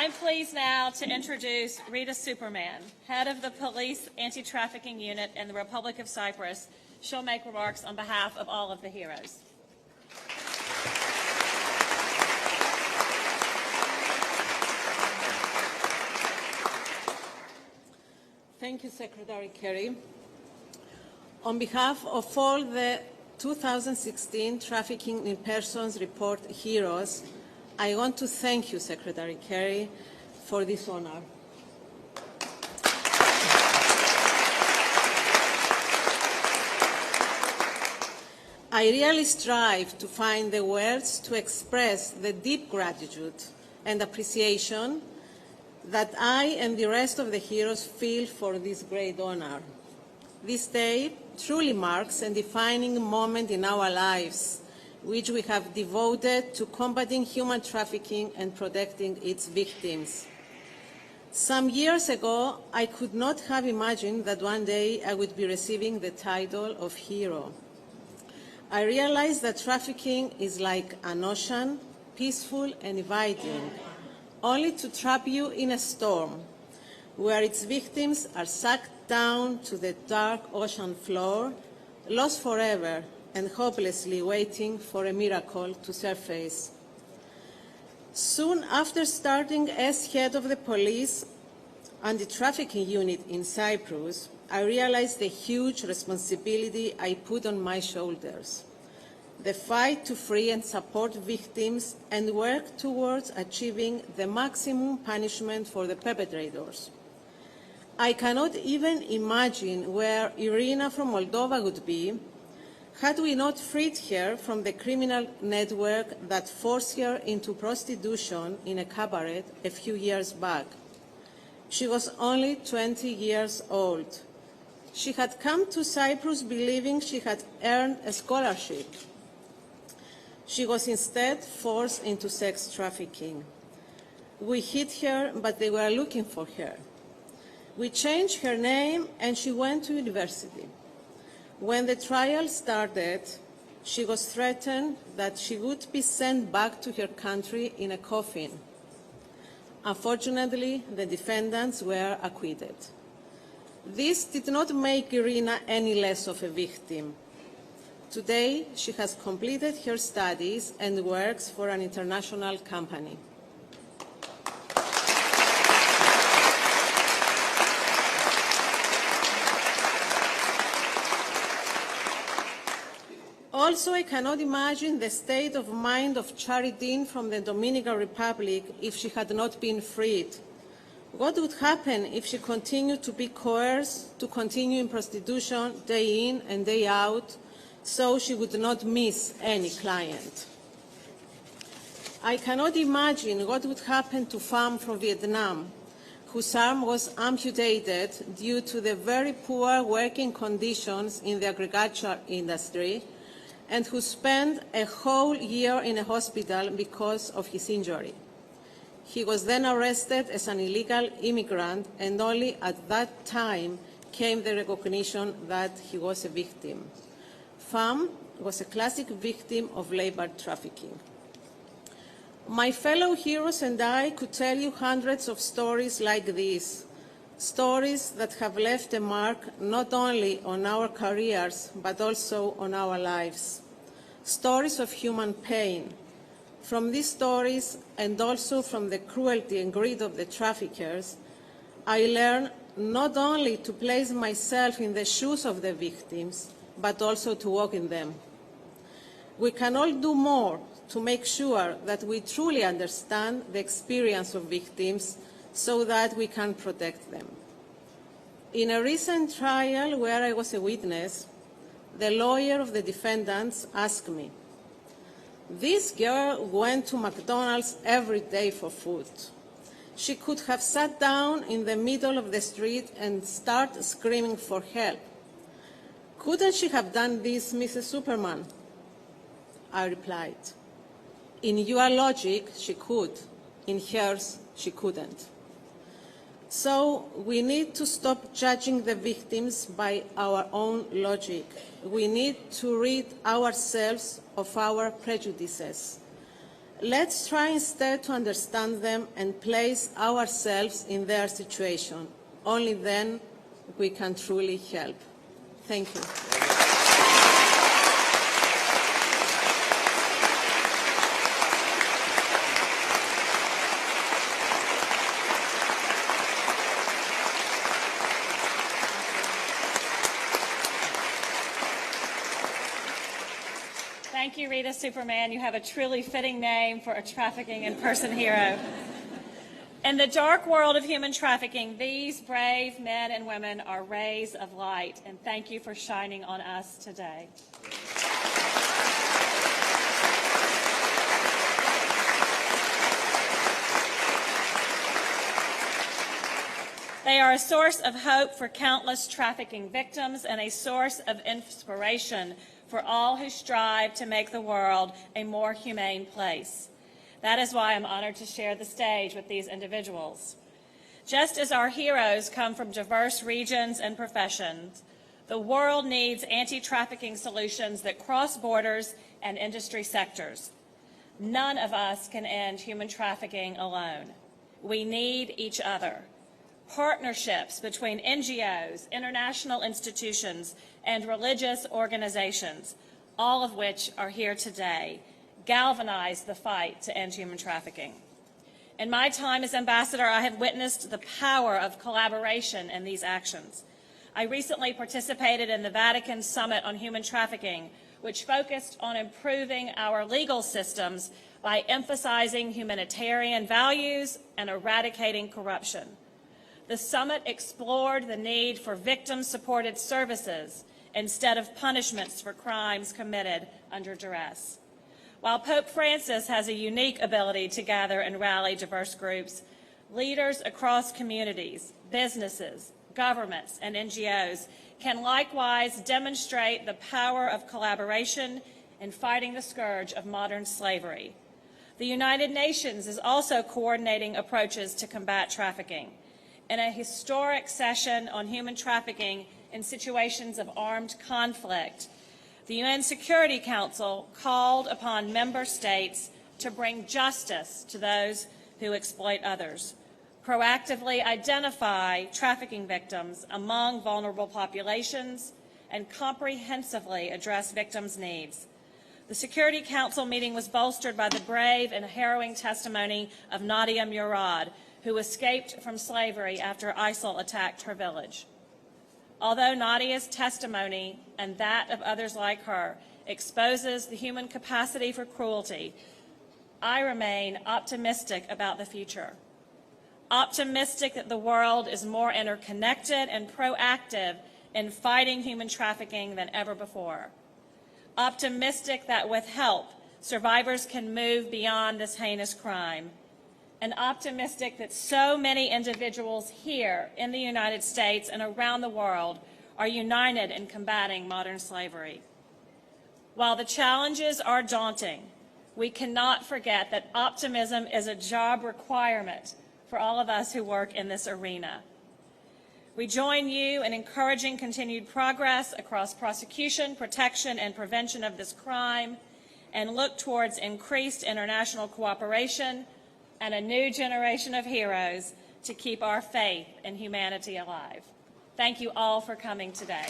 I'm pleased now to introduce Rita Superman, head of the Police Anti-Trafficking Unit in the Republic of Cyprus. She'll make remarks on behalf of all of the heroes. Thank you, Secretary Kerry. On behalf of all the 2016 Trafficking in Persons Report heroes, I want to thank you, Secretary Kerry, for this honor. I really strive to find the words to express the deep gratitude and appreciation that I and the rest of the heroes feel for this great honor. This day truly marks a defining moment in our lives, which we have devoted to combating human trafficking and protecting its victims. Some years ago, I could not have imagined that one day I would be receiving the title of hero. I realized that trafficking is like an ocean, peaceful and inviting, only to trap you in a storm, where its victims are sucked down to the dark ocean floor, lost forever and hopelessly waiting for a miracle to surface. Soon after starting as head of the police anti-trafficking unit in Cyprus, I realized the huge responsibility I put on my shoulders: the fight to free and support victims and work towards achieving the maximum punishment for the perpetrators. I cannot even imagine where Irina from Moldova would be had we not freed her from the criminal network that forced her into prostitution in a cabaret a few years back. She was only 20 years old. She had come to Cyprus believing she had earned a scholarship. She was instead forced into sex trafficking. We hid her, but they were looking for her. We changed her name and she went to university. When the trial started, she was threatened that she would be sent back to her country in a coffin. Unfortunately, the defendants were acquitted. This did not make Irina any less of a victim. Today, she has completed her studies and works for an international company. Also, I cannot imagine the state of mind of Charidine from the Dominican Republic if she had not been freed. What would happen if she continued to be coerced to continue in prostitution day in and day out, so she would not miss any client? I cannot imagine what would happen to Pham from Vietnam, whose arm was amputated due to the very poor working conditions in the agriculture industry, and who spent a whole year in a hospital because of his injury. He was then arrested as an illegal immigrant, and only at that time came the recognition that he was a victim. Pham was a classic victim of labor trafficking. My fellow heroes and I could tell you hundreds of stories like these, stories that have left a mark not only on our careers, but also on our lives. Stories of human pain. From these stories, and also from the cruelty and greed of the traffickers, I learned not only to place myself in the shoes of the victims, but also to walk in them. We can all do more to make sure that we truly understand the experience of victims so that we can protect them. In a recent trial where I was a witness, the lawyer of the defendants asked me, "This girl went to McDonald's every day for food. She could have sat down in the middle of the street and started screaming for help. Couldn't she have done this, Mrs. Superman?" I replied, "In your logic, she could. In hers, she couldn't." So we need to stop judging the victims by our own logic. We need to rid ourselves of our prejudices. Let's try instead to understand them and place ourselves in their situation. Only then we can truly help. Thank you. Thank you, Rita Superman. You have a truly fitting name for a trafficking in person hero. In the dark world of human trafficking, these brave men and women are rays of light, and thank you for shining on us today. They are a source of hope for countless trafficking victims and a source of inspiration for all who strive to make the world a more humane place. That is why I'm honored to share the stage with these individuals. Just as our heroes come from diverse regions and professions, the world needs anti-trafficking solutions that cross borders and industry sectors. None of us can end human trafficking alone. We need each other. Partnerships between NGOs, international institutions, and religious organizations, all of which are here today, galvanize the fight to end human trafficking. In my time as ambassador, I have witnessed the power of collaboration in these actions. I recently participated in the Vatican Summit on Human Trafficking, which focused on improving our legal systems by emphasizing humanitarian values and eradicating corruption. The summit explored the need for victim-supported services instead of punishments for crimes committed under duress. While Pope Francis has a unique ability to gather and rally diverse groups, leaders across communities, businesses, governments, and NGOs can likewise demonstrate the power of collaboration in fighting the scourge of modern slavery. The United Nations is also coordinating approaches to combat trafficking. In a historic session on human trafficking in situations of armed conflict, the UN Security Council called upon member states to bring justice to those who exploit others, proactively identify trafficking victims among vulnerable populations, and comprehensively address victims' needs. The Security Council meeting was bolstered by the brave and harrowing testimony of Nadia Murad, who escaped from slavery after ISIL attacked her village. Although Nadia's testimony and that of others like her exposes the human capacity for cruelty, I remain optimistic about the future. Optimistic that the world is more interconnected and proactive in fighting human trafficking than ever before. Optimistic that with help, survivors can move beyond this heinous crime. And optimistic that so many individuals here in the United States and around the world are united in combating modern slavery. While the challenges are daunting, we cannot forget that optimism is a job requirement for all of us who work in this arena. We join you in encouraging continued progress across prosecution, protection, and prevention of this crime, and look towards increased international cooperation and a new generation of heroes to keep our faith in humanity alive. Thank you all for coming today.